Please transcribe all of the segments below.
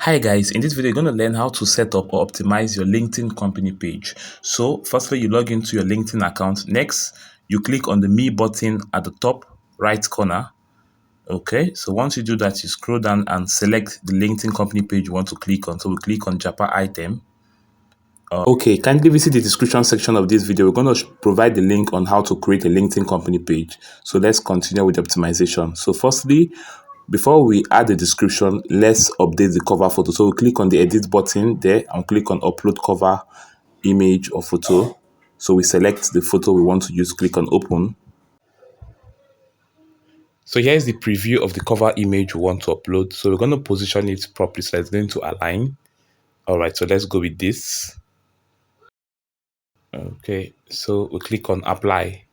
Hi guys, in this video you're going to learn how to set up or optimize your LinkedIn company page. So firstly, you log into your LinkedIn account. Next, you click on the Me button at the top right corner. Okay, so once you do that, you scroll down and select the LinkedIn company page you want to click on. So we click on Japa item. Okay, kindly visit the description section of this video. We're going to provide the link on how to create a LinkedIn company page. So let's continue with the optimization. So firstly, before we add the description, let's update the cover photo. So we click on the edit button there and click on upload cover image or photo. So we select the photo we want to use, click on open. So here's the preview of the cover image we want to upload. So we're going to position it properly so it's going to align. All right, so let's go with this. Okay, so we click on apply.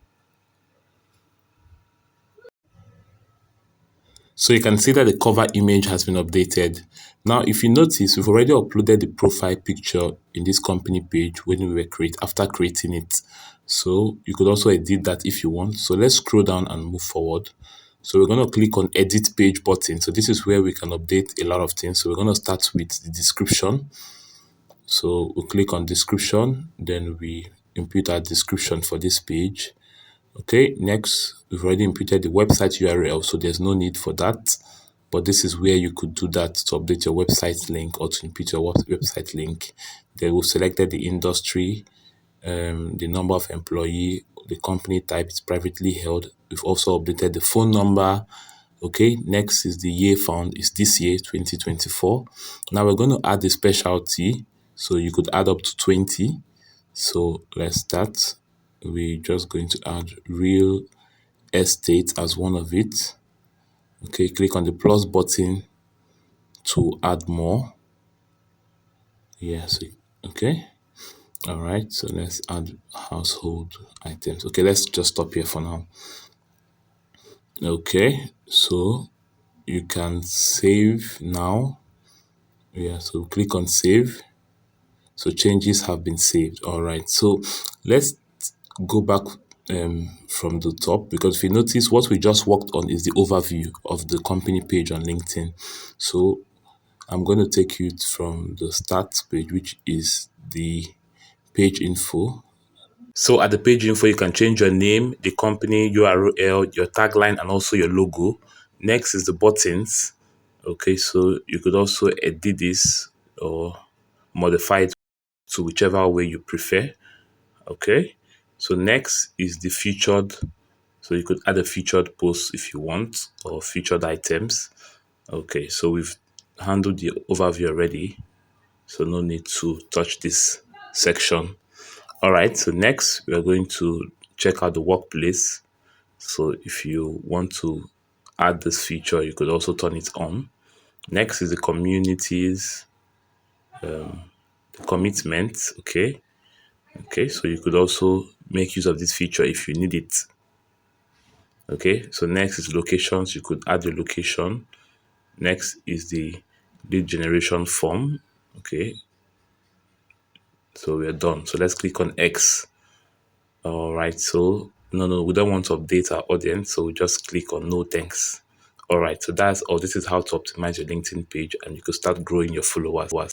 So you can see that the cover image has been updated. Now, if you notice, we've already uploaded the profile picture in this company page when we were after creating it. So you could also edit that if you want. So let's scroll down and move forward. So we're going to click on edit page button. So this is where we can update a lot of things. So we're going to start with the description. So we click on description, then we input our description for this page. Okay, next, we've already inputted the website URL, so there's no need for that. But this is where you could do that to update your website link or to input your website link. Then we've selected the industry, the number of employee, the company type is privately held. We've also updated the phone number. Okay, next is the year found, is this year, 2024. Now we're going to add the specialty. So you could add up to 20. So let's start. We're just going to add real estate as one of it. Okay, click on the plus button to add more. Yes, okay. All right, so let's add household items. Okay, let's just stop here for now. Okay, so you can save now. Yeah, so click on save. So changes have been saved. All right, so let's go back from the top, because if you notice, what we just worked on is the overview of the company page on LinkedIn. So I'm going to take you from the start page, which is the page info. So at the page info, you can change your name, the company URL, your tagline, and also your logo. Next is the buttons. Okay, so you could also edit this or modify it to whichever way you prefer. Okay, so next is the featured. So you could add a featured post if you want, or featured items. Okay, so we've handled the overview already, so no need to touch this section. All right, so next we are going to check out the workplace. So if you want to add this feature, you could also turn it on. Next is the communities, the commitment. Okay, so you could also make use of this feature if you need it. Okay, so next is locations. You could add the location. Next is the lead generation form. Okay, so we're done. So let's click on X. All right, so no, we don't want to update our audience, so we just click on no thanks. All right, so that's all. This is how to optimize your LinkedIn page, and you could start growing your followers.